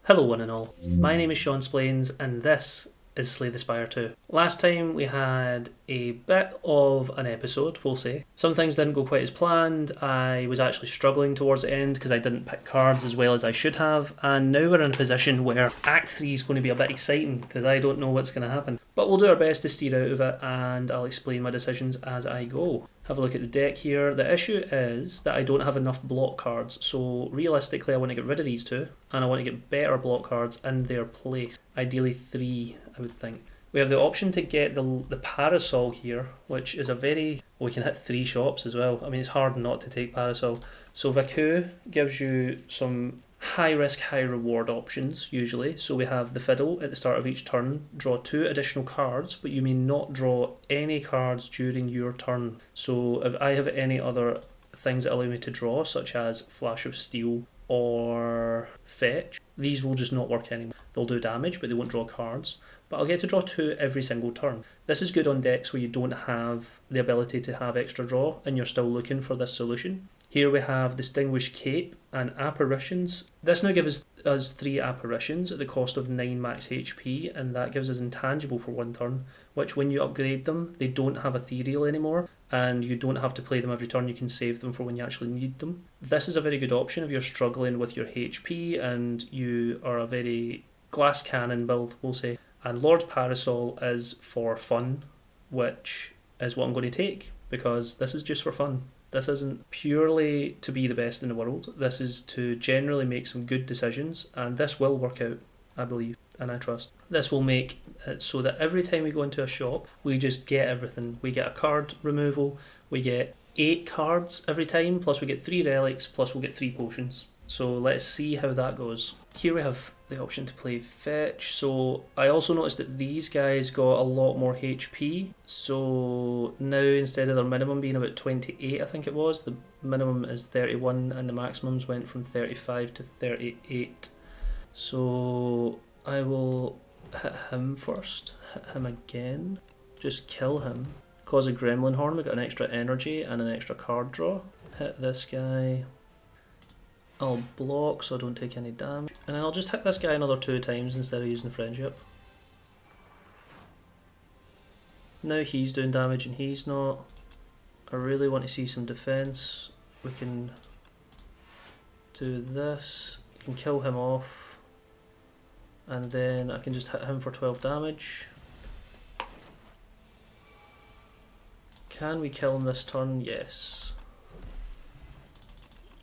Hello one and all, my name is Sean Splains and this is Slay the Spire 2. Last time we had a bit of an episode, we'll say. Some things didn't go quite as planned, I was actually struggling towards the end because I didn't pick cards as well as I should have, and now we're in a position where Act 3 is going to be a bit exciting because I don't know what's going to happen. But we'll do our best to steer out of it and I'll explain my decisions as I go. Have a look at the deck here. The issue is that I don't have enough block cards, so realistically I want to get rid of these two and I want to get better block cards in their place. Ideally 3, I would think. We have the option to get the Parasol here, which is a very... we can hit 3 shops as well. I mean, it's hard not to take Parasol. So Vakuu gives you some high risk, high reward options usually. So we have the Fiddle at the start of each turn, draw 2 additional cards, but you may not draw any cards during your turn. So if I have any other things that allow me to draw, such as Flash of Steel or Fetch, these will just not work anymore. They'll do damage, but they won't draw cards. But I'll get to draw 2 every single turn. This is good on decks where you don't have the ability to have extra draw and you're still looking for this solution. Here we have Distinguished Cape and Apparitions. This now gives us 3 Apparitions at the cost of 9 max HP, and that gives us Intangible for 1 turn, which when you upgrade them, they don't have Ethereal anymore, and you don't have to play them every turn, you can save them for when you actually need them. This is a very good option if you're struggling with your HP and you are a very glass cannon build, we'll say. And Lord's Parasol is for fun, which is what I'm going to take, because this is just for fun. This isn't purely to be the best in the world. This is to generally make some good decisions, and this will work out, I believe, and I trust. This will make it so that every time we go into a shop, we just get everything. We get a card removal, we get 8 cards every time, plus we get 3 relics, plus we'll get 3 potions. So let's see how that goes. Here we have the option to play Fetch. So I also noticed that these guys got a lot more HP. So now instead of their minimum being about 28, I think it was, the minimum is 31 and the maximums went from 35 to 38. So I will hit him first, hit him again, just kill him. Cause a Gremlin Horn, we got an extra energy and an extra card draw. Hit this guy. I'll block so I don't take any damage, and then I'll just hit this guy another 2 times instead of using Friendship. Now he's doing damage and he's not. I really want to see some defense. We can do this, we can kill him off, and then I can just hit him for 12 damage. Can we kill him this turn? Yes.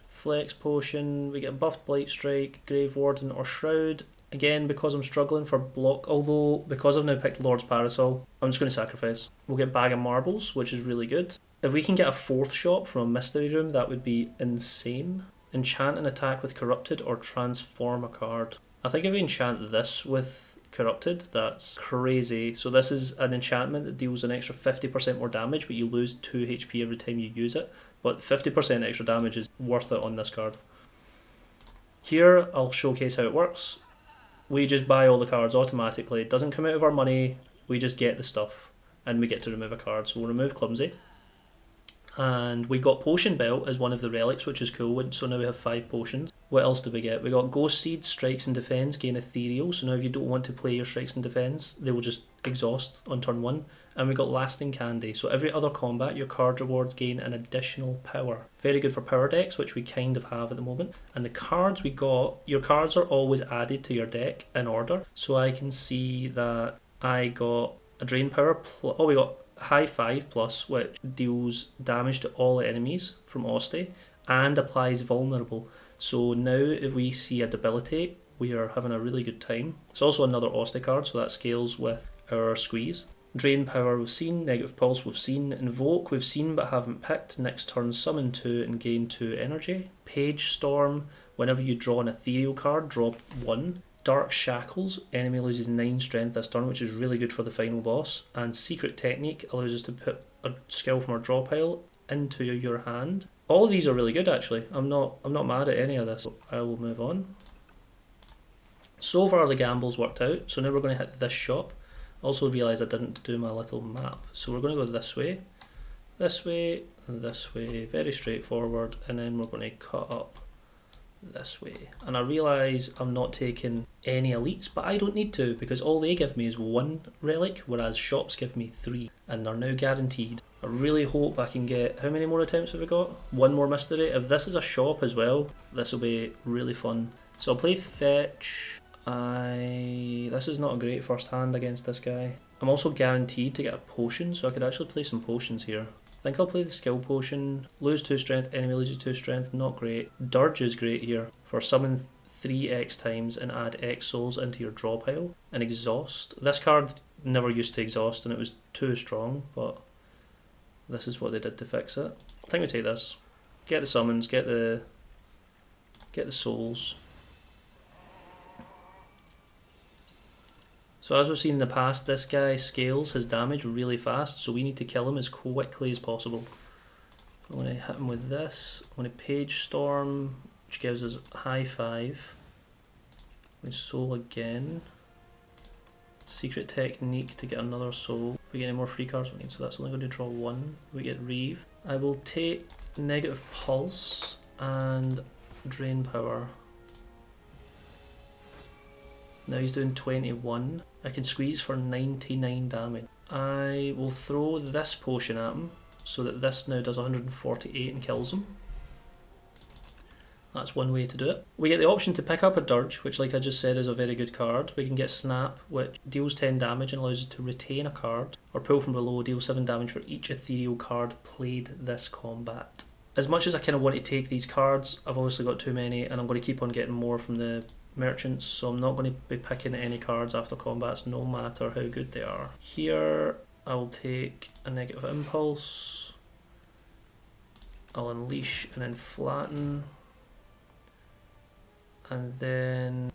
Flex Potion, we get buffed Blight Strike, Grave Warden or Shroud. Again, because I'm struggling for block, although because I've now picked Lord's Parasol, I'm just going to sacrifice. We'll get Bag of Marbles, which is really good. If we can get a 4th shop from a Mystery Room, that would be insane. Enchant an attack with Corrupted or transform a card. I think if we enchant this with Corrupted, that's crazy. So this is an enchantment that deals an extra 50% more damage, but you lose 2 HP every time you use it. But 50% extra damage is worth it on this card. Here, I'll showcase how it works. We just buy all the cards automatically. It doesn't come out of our money. We just get the stuff. And we get to remove a card. So we'll remove Clumsy. And we got Potion Belt as one of the relics, which is cool. So now we have 5 potions. What else did we get? We got Ghost Seed, Strikes and Defense, gain Ethereal. So now if you don't want to play your Strikes and Defense, they will just exhaust on turn 1. And we got Lasting Candy. So every other combat, your card rewards gain an additional power. Very good for power decks, which we kind of have at the moment. And the cards we got, your cards are always added to your deck in order. So I can see that I got a Drain Power. Oh, we got High 5 plus, which deals damage to all enemies from Oste and applies Vulnerable. So now if we see a Debilitate, we are having a really good time. It's also another Oste card, so that scales with our Squeeze. Drain Power we've seen, Negative Pulse we've seen, Invoke we've seen but haven't picked. Next turn summon 2 and gain 2 energy. Page Storm, whenever you draw an Ethereal card, drop 1. Dark Shackles, enemy loses 9 strength this turn, which is really good for the final boss. And Secret Technique allows us to put a skill from our draw pile into your hand. All of these are really good actually. I'm not mad at any of this. I will move on. So far the gambles worked out, so now we're going to hit this shop. Also realise I didn't do my little map, so we're going to go this way, and this way, very straightforward, and then we're going to cut up this way. And I realise I'm not taking any elites, but I don't need to, because all they give me is 1 relic, whereas shops give me 3, and they're now guaranteed. I really hope I can get, how many more attempts have we got? 1 more mystery. If this is a shop as well, this will be really fun. So I'll play fetch. This is not a great first hand against this guy. I'm also guaranteed to get a potion, so I could actually play some potions here. I think I'll play the skill potion. Lose 2 strength, enemy loses 2 strength, not great. Dirge is great here for summon 3x times and add X souls into your draw pile. And exhaust. This card never used to exhaust and it was too strong, but this is what they did to fix it. I think we take this. Get the summons, get the souls. So as we've seen in the past, this guy scales his damage really fast, so we need to kill him as quickly as possible. I'm going to hit him with this. I'm going to Page Storm, which gives us high 5. We soul again. Secret Technique to get another soul. We get any more free cards we need, so that's only going to draw 1. We get Reeve. I will take Negative Pulse and Drain Power. Now he's doing 21. I can squeeze for 99 damage. I will throw this potion at him so that this now does 148 and kills him. That's one way to do it. We get the option to pick up a Dirge, which like I just said is a very good card. We can get Snap, which deals 10 damage and allows us to retain a card, or pull from below, deal 7 damage for each ethereal card played this combat. As much as I kind of want to take these cards, I've obviously got too many and I'm going to keep on getting more from the merchants, so I'm not going to be picking any cards after combats no matter how good they are. Here I will take a Negative Impulse, I'll Unleash and then Flatten, and then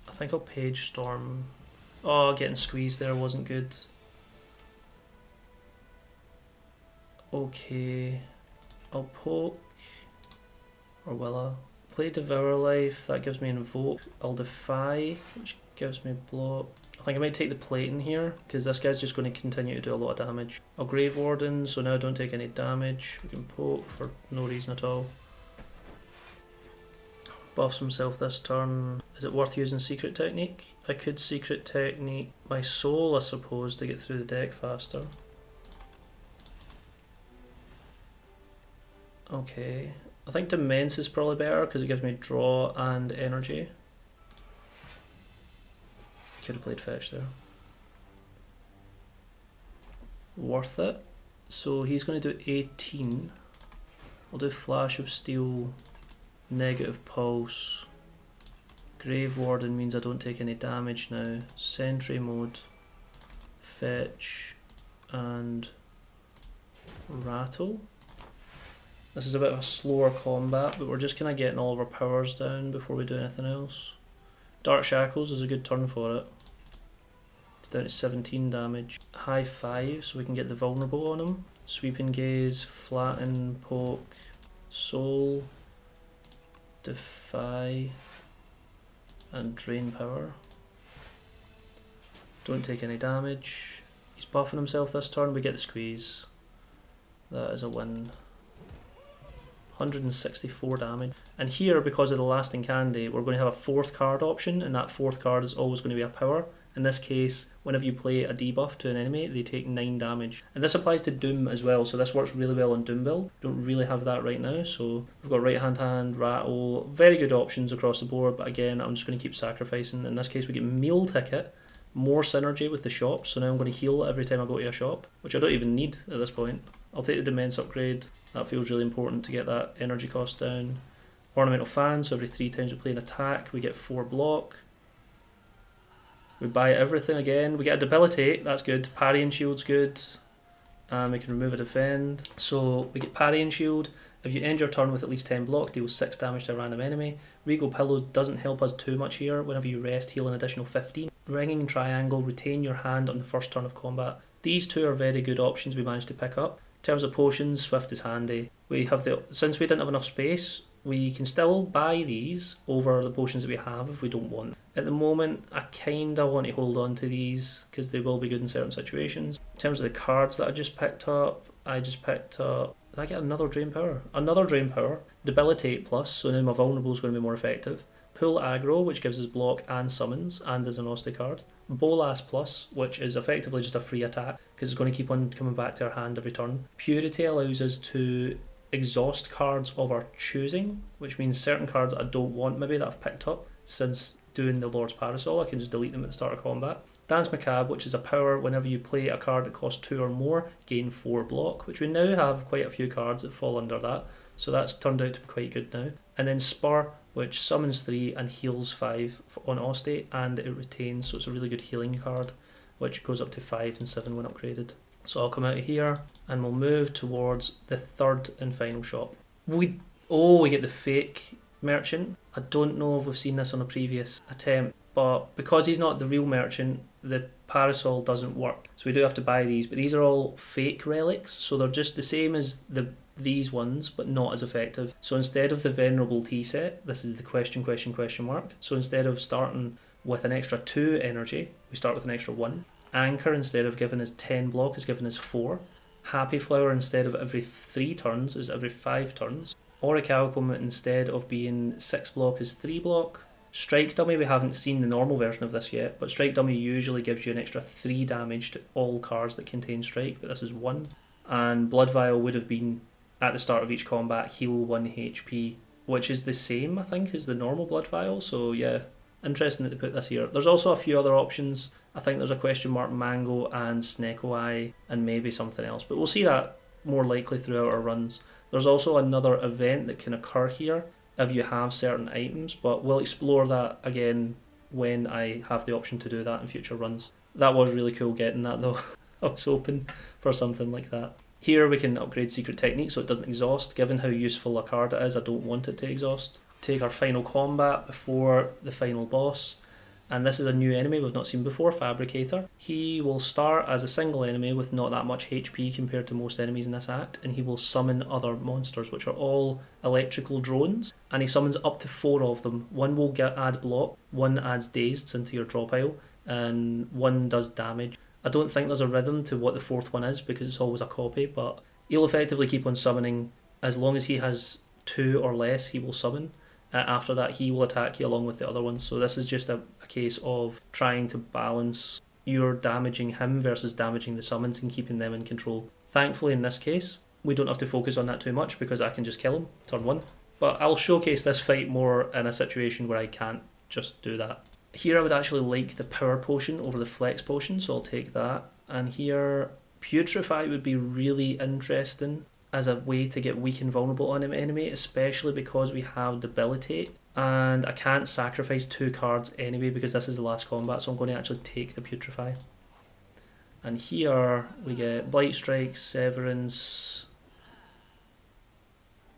I think I'll Page Storm. Oh, getting squeezed there wasn't good. Okay, I'll poke, or will I? Play Devour Life, that gives me Invoke. I'll Defy, which gives me Block. I think I might take the Plating here, because this guy's just going to continue to do a lot of damage. I'll Grave Warden, so now I don't take any damage. We can poke for no reason at all. Buffs himself this turn. Is it worth using Secret Technique? I could Secret Technique my soul, I suppose, to get through the deck faster. Okay. I think Demence is probably better because it gives me draw and energy. Could have played fetch there. Worth it. So he's going to do 18. I'll do Flash of Steel, Negative Pulse. Grave Warden means I don't take any damage now. Sentry mode, fetch, and rattle. This is a bit of a slower combat, but we're just kind of getting all of our powers down before we do anything else. Dark Shackles is a good turn for it. It's down to 17 damage. High 5, so we can get the vulnerable on him. Sweeping Gaze, Flatten, Poke, Soul, Defy, and Drain Power. Don't take any damage. He's buffing himself this turn, we get the squeeze. That is a win. 164 damage. And here, because of the Lasting Candy, we're going to have a 4th card option, and that 4th card is always going to be a power. In this case, whenever you play a debuff to an enemy, they take 9 damage. And this applies to Doom as well, so this works really well on Doom build. Don't really have that right now, so we've got Right Hand, Rattle, very good options across the board, but again, I'm just going to keep sacrificing. In this case, we get Meal Ticket, more synergy with the shop, so now I'm going to heal every time I go to a shop, which I don't even need at this point. I'll take the Demence upgrade. That feels really important to get that energy cost down. Ornamental Fan, so every 3 times we play an attack, we get 4 block. We buy everything again. We get a Debilitate, that's good. Parry and Shield's good. And we can remove a Defend. So we get Parry and Shield. If you end your turn with at least 10 block, deal 6 damage to a random enemy. Regal Pillows doesn't help us too much here. Whenever you rest, heal an additional 15. Ringing Triangle, retain your hand on the first turn of combat. These 2 are very good options we managed to pick up. In terms of potions, Swift is handy. We have since we didn't have enough space, we can still buy these over the potions that we have if we don't want. At the moment, I kinda want to hold on to these because they will be good in certain situations. In terms of the cards that I just picked up Did I get another Drain Power? Another Drain Power. Debilitate plus, so now my vulnerable is going to be more effective. Pull Aggro, which gives us block and summons, and is an Oste card. Bolas plus, which is effectively just a free attack, because it's going to keep on coming back to our hand every turn. Purity allows us to exhaust cards of our choosing, which means certain cards I don't want maybe that I've picked up since doing the Lord's Parasol, I can just delete them at the start of combat. Dance Macabre, which is a power whenever you play a card that costs 2 or more, gain 4 block, which we now have quite a few cards that fall under that, so that's turned out to be quite good now. And then Spur, which summons 3 and heals 5 on Oste, and it retains, so it's a really good healing card, which goes up to 5 and 7 when upgraded. So I'll come out of here, and we'll move towards the third and final shop. We get the fake merchant. I don't know if we've seen this on a previous attempt, but because he's not the real merchant, the parasol doesn't work. So we do have to buy these, but these are all fake relics, so they're just the same as these ones, but not as effective. So instead of the venerable tea set, this is the question mark. So instead of starting with an extra 2 energy, we start with an extra 1. Anchor, instead of giving us 10 block, is giving us 4. Happy Flower, instead of every 3 turns, is every 5 turns. Orichalcum, instead of being 6 block, is 3 block. Strike Dummy, we haven't seen the normal version of this yet, but Strike Dummy usually gives you an extra 3 damage to all cards that contain Strike, but this is 1. And Blood Vial would have been, at the start of each combat, heal 1 HP, which is the same, I think, as the normal Blood Vial, so yeah, interesting that they put this here. There's also a few other options. I think there's a question mark Mango and Sneko Eye and maybe something else, but we'll see that more likely throughout our runs. There's also another event that can occur here if you have certain items, but we'll explore that again when I have the option to do that in future runs. That was really cool getting that though. I was hoping for something like that. Here we can upgrade Secret Technique so it doesn't exhaust. Given how useful a card it is, I don't want it to exhaust. Take our final combat before the final boss. And this is a new enemy we've not seen before, Fabricator. He will start as a single enemy with not that much HP compared to most enemies in this act, and he will summon other monsters, which are all electrical drones, and he summons up to 4 of them. 1 will add block, 1 adds dazed into your draw pile, and 1 does damage. I don't think there's a rhythm to what the 4th one is because it's always a copy, but he'll effectively keep on summoning. As long as he has 2 or less, he will summon. After that, he will attack you along with the other ones. So this is just a case of trying to balance your damaging him versus damaging the summons and keeping them in control. Thankfully, in this case, we don't have to focus on that too much because I can just kill him, turn 1. But I'll showcase this fight more in a situation where I can't just do that. Here I would actually like the power potion over the flex potion, so I'll take that. And here, Putrefy would be really interesting as a way to get weak and vulnerable on an enemy, especially because we have Debilitate, and I can't sacrifice 2 cards anyway because this is the last combat, so I'm going to actually take the Putrefy. And here we get Blight Strike, Severance.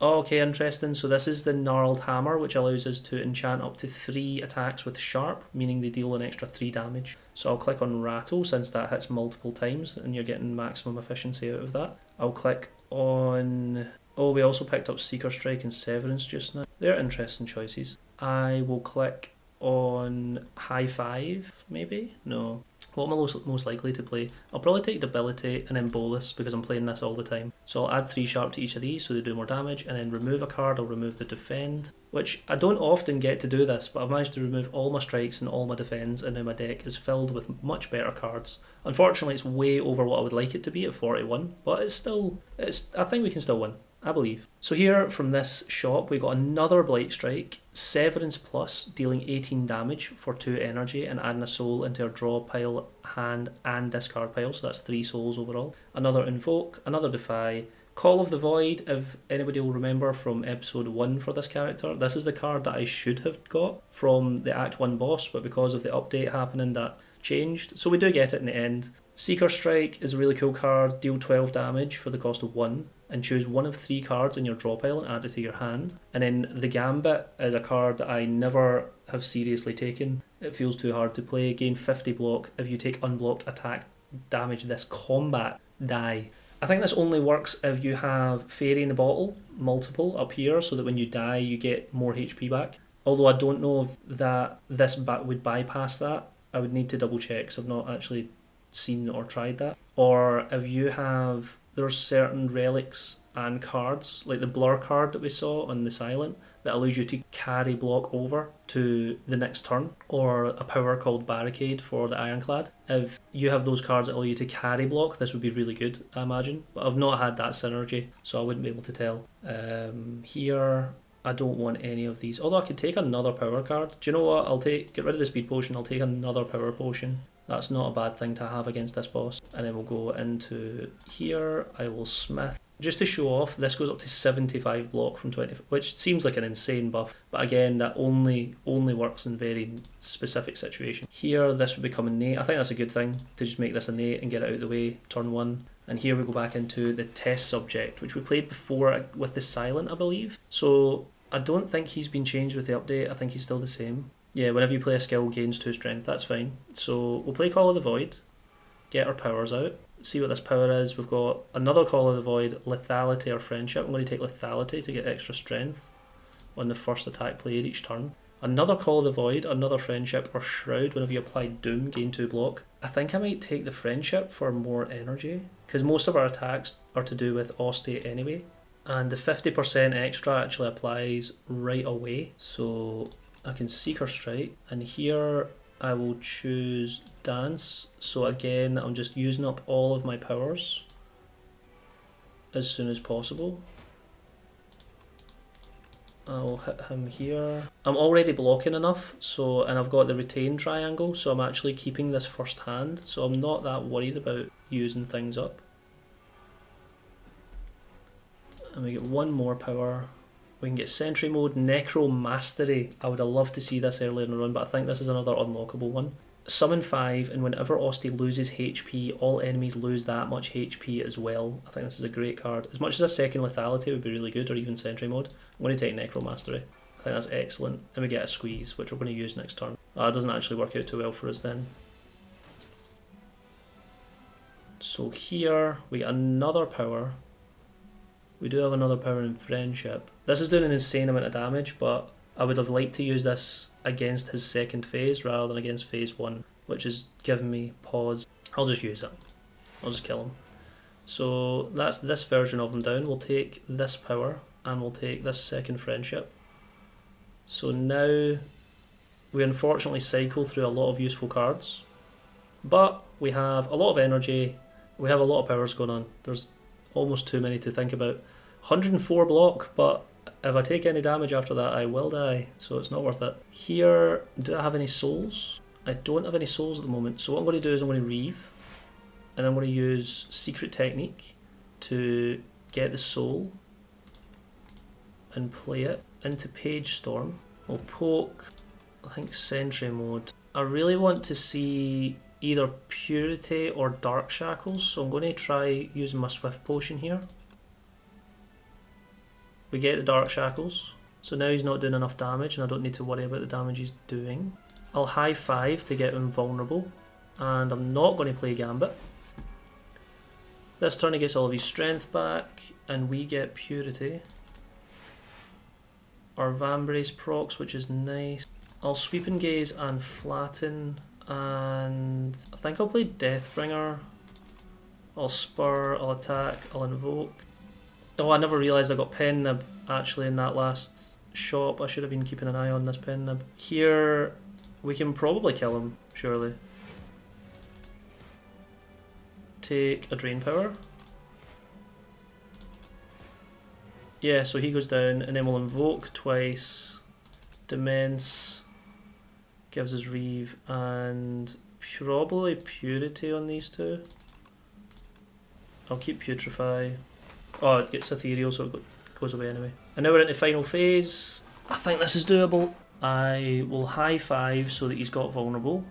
Oh, okay, interesting. So this is the Gnarled Hammer, which allows us to enchant up to 3 attacks with Sharp, meaning they deal an extra 3 damage. So I'll click on Rattle since that hits multiple times and you're getting maximum efficiency out of that. I'll click on... Oh, we also picked up Seeker Strike and Severance just now. They're interesting choices. I will click on High Five, maybe? No. What am I most likely to play? I'll probably take Debilitate and then Bolus because I'm playing this all the time. So I'll add 3 Sharp to each of these so they do more damage, and then remove a card. I'll remove the Defend, which I don't often get to do this, but I've managed to remove all my strikes and all my defends, and now my deck is filled with much better cards. Unfortunately, it's way over what I would like it to be at 41, but I think we can still win. I believe. So here from this shop we got another Blight Strike, Severance Plus, dealing 18 damage for 2 energy and adding a soul into our draw pile, hand and discard pile, so that's 3 souls overall. Another Invoke, another Defy, Call of the Void, if anybody will remember from episode 1 for this character. This is the card that I should have got from the Act 1 boss, but because of the update happening that changed, so we do get it in the end. Seeker Strike is a really cool card, deal 12 damage for the cost of 1, and choose 1 of 3 cards in your draw pile and add it to your hand. And then the Gambit is a card that I never have seriously taken. It feels too hard to play. Gain 50 block if you take unblocked attack damage this combat, die. I think this only works if you have Fairy in the Bottle, multiple up here, so that when you die you get more HP back. Although I don't know if that this would bypass that. I would need to double check because I've not actually seen or tried that. Or if you have... There's certain relics and cards, like the blur card that we saw on the silent, that allows you to carry block over to the next turn, or a power called Barricade for the Ironclad. If you have those cards that allow you to carry block, this would be really good, I imagine. But I've not had that synergy, so I wouldn't be able to tell. Here, I don't want any of these. Although I could take another power card. Do you know what? I'll get rid of the speed potion. I'll take another power potion. That's not a bad thing to have against this boss. And then we'll go into here. I will smith. Just to show off, this goes up to 75 block from 20, which seems like an insane buff. But again, that only works in very specific situations. Here, this would become a innate. I think that's a good thing, to just make this innate and get it out of the way, turn 1. And here we go back into the test subject, which we played before with the silent, I believe. So I don't think he's been changed with the update. I think he's still the same. Yeah, whenever you play a skill, gains 2 strength. That's fine. So we'll play Call of the Void, get our powers out, see what this power is. We've got another Call of the Void, lethality or friendship. I'm going to take lethality to get extra strength on the first attack played each turn. Another Call of the Void, another friendship or shroud. Whenever you apply doom, gain 2 block. I think I might take the friendship for more energy, because most of our attacks are to do with Austate anyway. And the 50% extra actually applies right away. So I can Seeker Strike, and here I will choose Dance. So again, I'm just using up all of my powers as soon as possible. I'll hit him here. I'm already blocking enough, and I've got the retain triangle, so I'm actually keeping this first hand, so I'm not that worried about using things up. And we get one more power. We can get Sentry Mode, Necro Mastery. I would have loved to see this earlier in the run, but I think this is another unlockable one. Summon 5, and whenever Austate loses HP, all enemies lose that much HP as well. I think this is a great card. As much as a second lethality would be really good, or even Sentry Mode, I'm going to take Necro Mastery. I think that's excellent. And we get a Squeeze, which we're going to use next turn. That doesn't actually work out too well for us then. So here, we get another power. We do have another power in Friendship. This is doing an insane amount of damage, but I would have liked to use this against his second phase rather than against phase 1, which is giving me pause. I'll just use it. I'll just kill him. So that's this version of him down. We'll take this power and we'll take this second friendship. So now we unfortunately cycle through a lot of useful cards, but we have a lot of energy, we have a lot of powers going on. There's almost too many to think about. 104 block, but if I take any damage after that, I will die, so it's not worth it. Here, do I have any souls? I don't have any souls at the moment, so what I'm going to do is I'm going to Reeve, and I'm going to use Secret Technique to get the soul and play it into Page Storm. We'll poke, I think, Sentry Mode. I really want to see either Purity or Dark Shackles, so I'm going to try using my Swift Potion here. We get the Dark Shackles, so now he's not doing enough damage and I don't need to worry about the damage he's doing. I'll high 5 to get him vulnerable, and I'm not going to play Gambit. This turn he gets all of his strength back, and we get Purity. Our Vambrace procs, which is nice. I'll Sweep and Gaze and Flatten, and I think I'll play Deathbringer. I'll Spur, I'll Attack, I'll Invoke. Oh, I never realised I got Pen Nib actually in that last shop. I should have been keeping an eye on this Pen Nib. Here, we can probably kill him, surely. Take a Drain Power. Yeah, so he goes down, and then we'll Invoke twice. Demense. Gives us Reeve, and probably Purity on these two. I'll keep Putrefy. Oh, it gets Ethereal, so it goes away anyway. And now we're into final phase. I think this is doable. I will high 5 so that he's got vulnerable.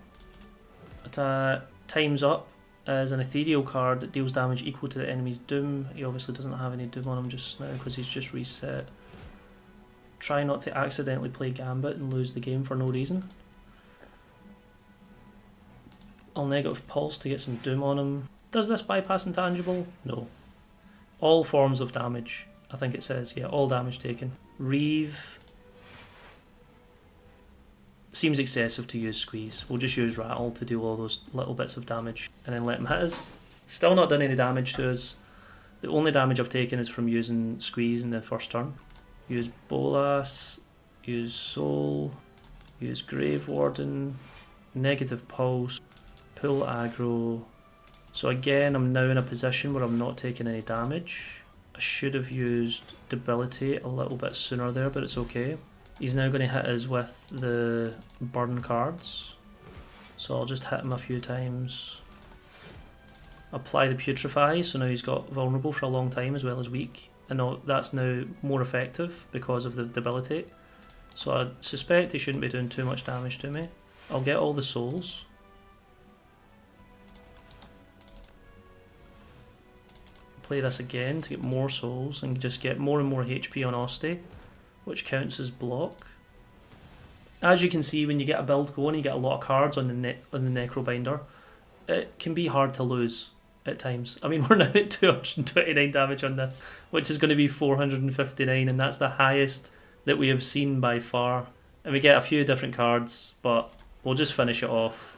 Attack. Time's Up is an ethereal card that deals damage equal to the enemy's doom. He obviously doesn't have any doom on him just now because he's just reset. Try not to accidentally play Gambit and lose the game for no reason. I'll Negative Pulse to get some doom on him. Does this bypass intangible? No. All forms of damage, I think it says, yeah, all damage taken. Reeve seems excessive to use Squeeze. We'll just use Rattle to do all those little bits of damage and then let him hit us. Still not done any damage to us. The only damage I've taken is from using Squeeze in the first turn. Use Bolas, use Soul, use Grave Warden, Negative Pulse, pull aggro. So again, I'm now in a position where I'm not taking any damage. I should have used Debilitate a little bit sooner there, but it's okay. He's now going to hit us with the burn cards. So I'll just hit him a few times. Apply the Putrefy, so now he's got vulnerable for a long time as well as weak. And that's now more effective because of the Debilitate. So I suspect he shouldn't be doing too much damage to me. I'll get all the souls. Play this again to get more souls and just get more and more HP on Osti, which counts as block. As you can see, when you get a build going, you get a lot of cards on the Necrobinder. It can be hard to lose at times. I mean, we're now at 229 damage on this, which is going to be 459, and that's the highest that we have seen by far. And we get a few different cards, but we'll just finish it off.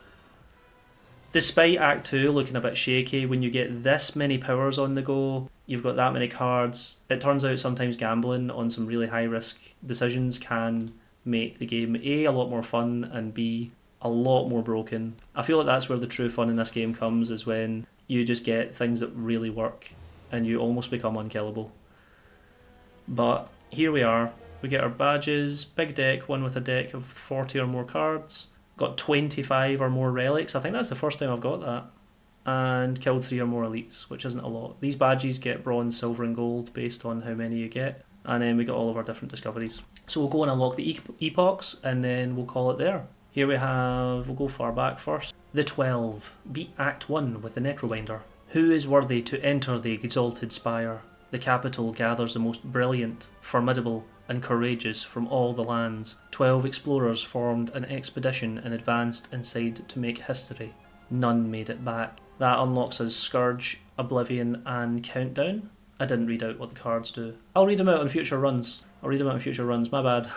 Despite Act 2 looking a bit shaky, when you get this many powers on the go, you've got that many cards, it turns out sometimes gambling on some really high risk decisions can make the game A lot more fun and B a lot more broken. I feel like that's where the true fun in this game comes, is when you just get things that really work and you almost become unkillable. But here we are, we get our badges, big deck, one with a deck of 40 or more cards. Got 25 or more relics. I think that's the first time I've got that. And killed 3 or more elites, which isn't a lot. These badges get bronze, silver and gold based on how many you get. And then we got all of our different discoveries. So we'll go and unlock the Epochs and then we'll call it there. Here we have, we'll go far back first. The 12. Beat Act 1 with the Necrobinder. Who is worthy to enter the exalted spire? The capital gathers the most brilliant, formidable and courageous from all the lands. 12 explorers formed an expedition and advanced inside to make history. None made it back. That unlocks us Scourge, Oblivion and Countdown. I didn't read out what the cards do. I'll read them out on future runs. My bad.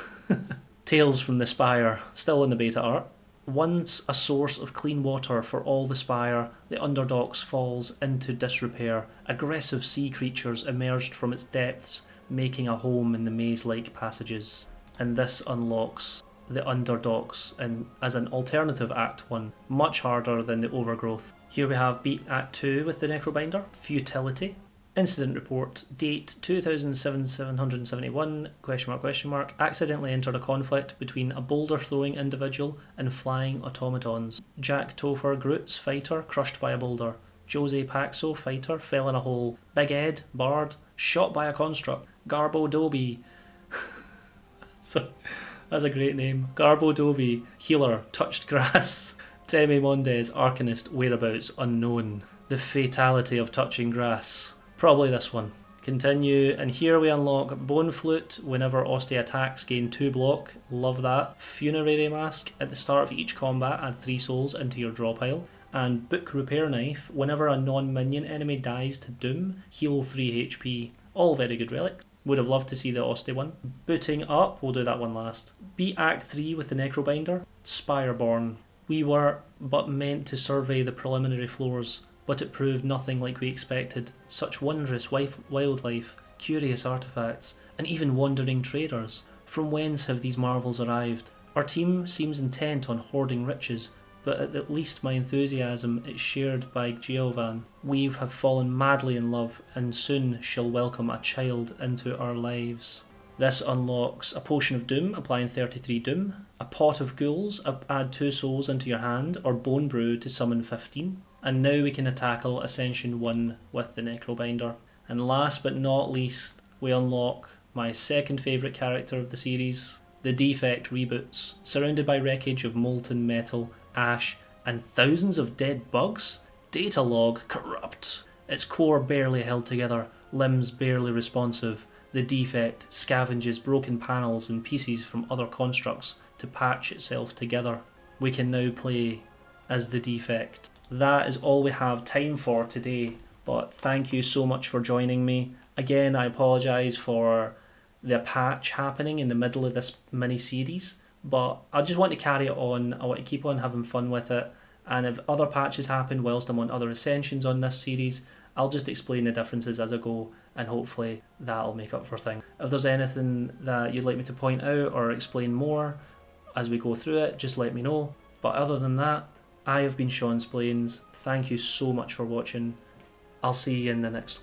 Tales from the Spire, still in the beta art. Once a source of clean water for all the Spire, the Underdogs falls into disrepair. Aggressive sea creatures emerged from its depths, making a home in the maze-like passages. And this unlocks the Underdogs and as an alternative Act 1, much harder than the Overgrowth. Here we have Beat Act 2 with the Necrobinder. Futility. Incident report. Date 2771, ? Accidentally entered a conflict between a boulder-throwing individual and flying automatons. Jack Topher Groots, fighter, crushed by a boulder. Jose Paxo, fighter, fell in a hole. Big Ed, bard, shot by a construct. Garbo Dobie. So, that's a great name. Garbo Dobie, healer, touched grass. Temu Mondes, arcanist, whereabouts unknown. The fatality of touching grass. Probably this one. Continue, and here we unlock Bone Flute. Whenever Osti attacks, gain 2 block. Love that. Funerary Mask. At the start of each combat, add 3 souls into your draw pile. And Book Repair Knife. Whenever a non-minion enemy dies to Doom, heal 3 HP. All very good relics. Would have loved to see the Osti one. Booting up, we'll do that one last. Beat Act 3 with the Necrobinder. Spireborn. We were but meant to survey the preliminary floors, but it proved nothing like we expected. Such wondrous wildlife, curious artifacts, and even wandering traders. From whence have these marvels arrived? Our team seems intent on hoarding riches, but at least my enthusiasm is shared by Giovan. We have fallen madly in love, and soon shall welcome a child into our lives. This unlocks a Potion of Doom, applying 33 Doom, a Pot of Ghouls, add 2 souls into your hand, or Bone Brew to summon 15. And now we can tackle Ascension 1 with the Necrobinder. And last but not least, we unlock my second favourite character of the series, the Defect reboots. Surrounded by wreckage of molten metal, ash, and thousands of dead bugs, data log corrupt. Its core barely held together, limbs barely responsive. The Defect scavenges broken panels and pieces from other constructs to patch itself together. We can now play as the Defect. That is all we have time for today, but thank you so much for joining me. Again, I apologise for the patch happening in the middle of this mini-series, but I just want to carry it on. I want to keep on having fun with it, and if other patches happen whilst I'm on other Ascensions on this series, I'll just explain the differences as I go, and hopefully that'll make up for things. If there's anything that you'd like me to point out or explain more as we go through it, just let me know. But other than that, I have been Sean Splains. Thank you so much for watching. I'll see you in the next one.